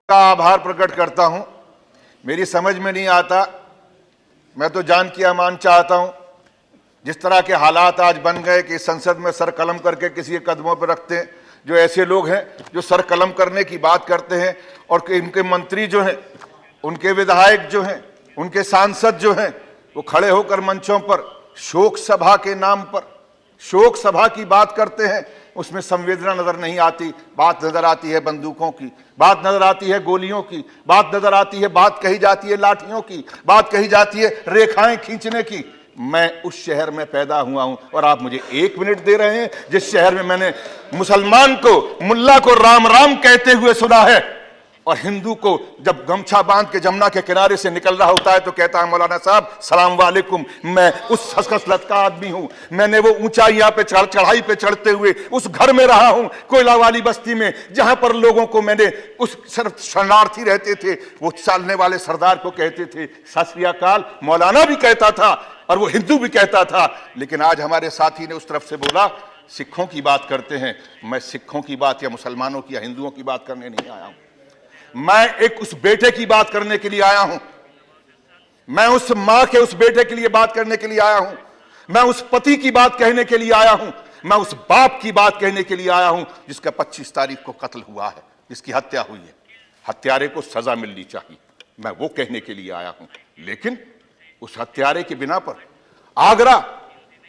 का आभार प्रकट करता हूं। मेरी समझ में नहीं आता, मैं तो जान की अमान चाहता हूं। जिस तरह के हालात आज बन गए कि संसद में सर कलम करके किसी के कदमों पर रखते हैं, जो ऐसे लोग हैं जो सर कलम करने की बात करते हैं और इनके मंत्री जो हैं, उनके विधायक जो हैं, उनके सांसद जो हैं, वो खड़े होकर मंचों पर शोक सभा के नाम पर शोक सभा की बात करते हैं। उसमें संवेदना नजर नहीं आती, बात नजर आती है बंदूकों की, बात नजर आती है गोलियों की, बात नजर आती है, बात कही जाती है लाठियों की, बात कही जाती है रेखाएं खींचने की। मैं उस शहर में पैदा हुआ हूं और आप मुझे 1 मिनट दे रहे हैं जिस शहर में मैंने मुसलमान को, मुल्ला को राम राम कहते हुए सुना है और हिंदू को जब गमछा बांध के जमुना के किनारे से निकल रहा होता है तो कहता है मौलाना साहब सलाम वालेकुम। मैं उस खसखस का आदमी हूं। मैंने वो ऊंचाइयां पे चढ़ाई पे चढ़ते हुए उस घर में रहा हूं, कोयला वाली बस्ती में, जहां पर लोगों को मैंने उस सिर्फ शरणार्थी रहते थे, वो चालने वाले सरदार को कहते थे सत श्री अकाल। मौलाना भी कहता था और वो हिंदू भी कहता था। लेकिन आज हमारे साथी ने उस तरफ से बोला सिखों की बात करते हैं। मैं सिखों की बात या मुसलमानों की या हिंदुओं की बात करने नहीं आया हूं। मैं एक उस बेटे की बात करने के लिए आया हूं। मैं उस मां के उस बेटे के लिए बात करने के लिए आया हूं। मैं उस पति की बात कहने के लिए आया हूं। मैं उस बाप की बात कहने के लिए आया हूं जिसका 25 तारीख को कत्ल हुआ है, जिसकी हत्या हुई है। हत्यारे को सजा मिलनी चाहिए, मैं वो कहने के लिए आया हूं। लेकिन उस हत्यारे के बिना पर आगरा,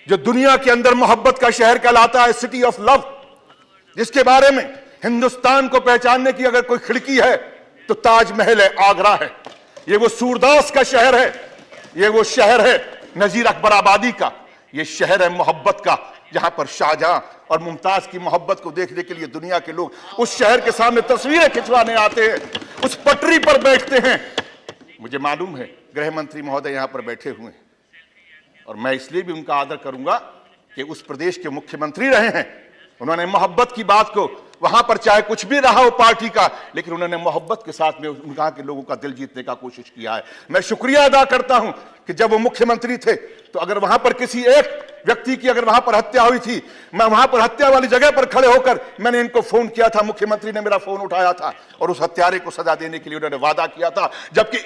जो दुनिया के अंदर मोहब्बत का शहर कहलाता है, सिटी ऑफ लव, जिसके बारे में हिंदुस्तान को पहचानने की अगर कोई खिड़की है तो ताजमहल है, आगरा है। ये वो सूरदास का शहर है, ये वो शहर है नजीर अकबर आबादी का, ये शहर है मोहब्बत का, जहां पर शाहजहां और मुमताज की मोहब्बत को देखने के लिए दुनिया के लोग उस शहर के सामने तस्वीरें खिंचवाने आते हैं, उस पटरी पर बैठते हैं। मुझे मालूम है गृह मंत्री महोदय यहां पर बैठे हुए हैं और मैं इसलिए भी उनका आदर करूंगा कि उस प्रदेश के मुख्यमंत्री रहे हैं। उन्होंने मोहब्बत की बात को, वहां पर चाहे कुछ भी रहा हो पार्टी का, लेकिन उन्होंने मोहब्बत के साथ में वहां के लोगों का दिल जीतने का कोशिश किया है। मैं शुक्रिया अदा करता हूं कि जब वो मुख्यमंत्री थे तो अगर वहां पर किसी एक व्यक्ति की अगर वहां पर हत्या हुई थी, मैं वहां पर हत्या वाली जगह पर खड़े होकर मैंने इनको फोन किया था, मुख्यमंत्री ने मेरा फोन उठाया था और उस हत्यारे को सजा देने के लिए उन्होंने वादा किया था, जबकि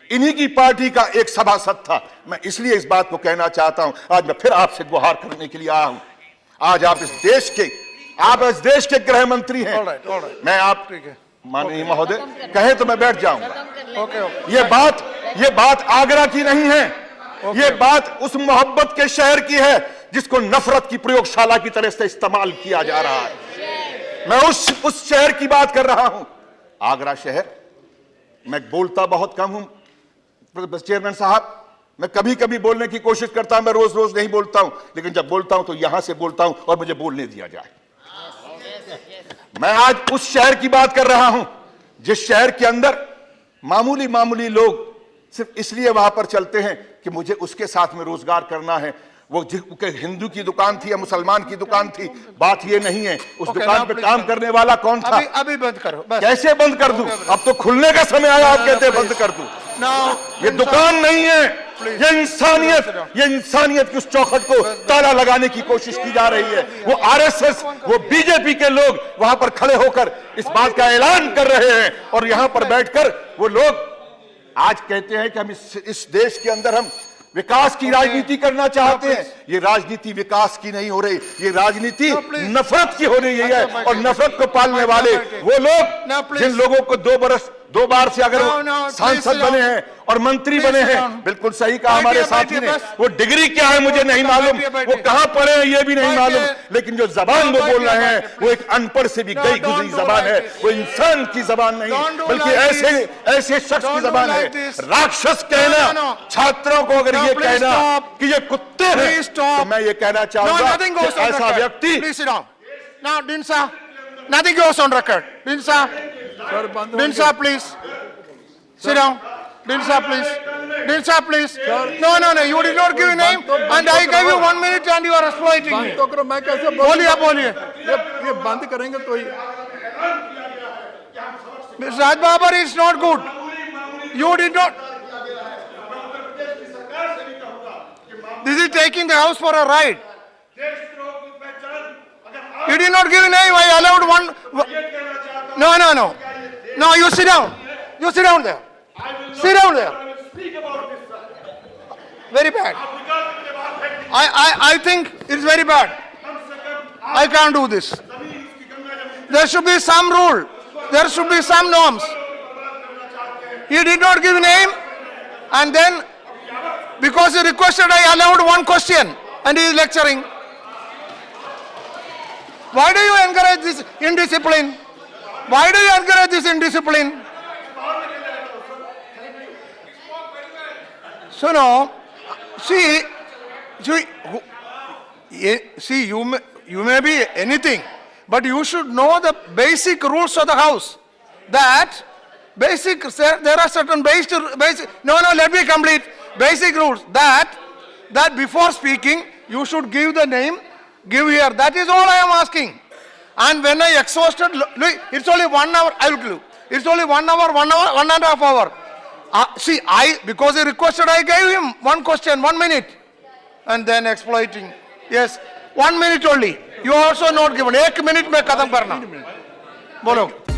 इन्हीं की पार्टी का एक सभासद था। मैं इसलिए इस बात को कहना चाहता हूं, आज मैं फिर आपसे गुहार करने के लिए आया हूं। आज आप इस देश के गृह मंत्री हैं। मैं आप माननीय महोदय कहें तो मैं बैठ जाऊंगा। ये बात आगरा की नहीं है, ये बात उस मोहब्बत के शहर की है जिसको नफरत की प्रयोगशाला की तरह से इस्तेमाल किया जा रहा है। मैं उस शहर की बात कर रहा हूं, आगरा शहर। मैं बोलता बहुत कम हूं चेयरमैन साहब, मैं कभी कभी बोलने की कोशिश करता हूं, मैं रोज रोज नहीं बोलता हूं, लेकिन जब बोलता हूं तो यहां से बोलता हूं और मुझे बोलने दिया जाए। मैं आज उस शहर की बात कर रहा हूं जिस शहर के अंदर मामूली लोग सिर्फ इसलिए वहां पर चलते हैं कि मुझे उसके साथ में रोजगार करना है। वो हिंदू की दुकान थी या मुसलमान की दुकान थी, बात ये नहीं है। उस दुकान पे काम करने वाला कौन था? अभी बंद करो। कैसे बंद कर दूं? अब तो खुलने का समय आया, आप कहते हैं बंद कर दूं। ये दुकान नहीं है, ये इंसानियत की उस चौखट को ताला लगाने की कोशिश की जा रही है। वो आरएसएस, वो बीजेपी के लोग वहां पर खड़े होकर इस बात का ऐलान कर रहे हैं और यहां पर बैठकर वो लोग आज कहते हैं कि हम इस देश के अंदर हम विकास की राजनीति करना चाहते हैं। ये राजनीति विकास की नहीं हो रही, ये राजनीति नफरत की हो रही है। और नफरत को पालने वाले वो लोग जिन लोगों को 2 बार से अगर सांसद बने हैं और मंत्री बने हैं, बिल्कुल सही कहा हमारे साथी ने, वो डिग्री क्या है मुझे नहीं मालूम, वो कहां पढ़े हैं ये भी नहीं मालूम, लेकिन जो जबान वो बोल रहे हैं वो एक अनपढ़ से भी गई गुजरी जबान है। वो इंसान की जबान नहीं बल्कि ऐसे शख्स की जबान है। राक्षस कहना, छात्रों को अगर ये कहना कि ये कुत्ते हैं, तो मैं ये कहना चाहूंगा कि ऐसा व्यक्ति Nothing goes on record. Dinsa, please. Sit down. Dinsa, please. Dinsa, please. No. You did not give a name, and I gave you 1 minute, and you are exploiting me. तो करो, मैं कैसे बोलिए। ये बंद करेंगे तो ही। Mr. Raj Babar is not good. You did not. This is taking the house for a ride. You did not give a name. I allowed one. No. No, you sit down. You sit down there. Sit down there. Very bad. I think it's very bad. I can't do this. There should be some rule. There should be some norms. He did not give name, and then because he requested, I allowed one question, and he is lecturing. Why do you encourage this indiscipline? Why do you encourage this indiscipline? So now, see, you may be anything, but you should know the basic rules of the house. That there are certain basic. No, let me complete. Basic rules that before speaking, you should give the name, give here. That is all I am asking. And when I exhausted, look, it's only 1 hour. I will give you. It's only 1 hour, 1.5 hours. See, because he requested, I gave him one question, 1 minute, and then exploiting. Yes, 1 minute only. You also not given. 1 minute में खत्म करना. बोलो.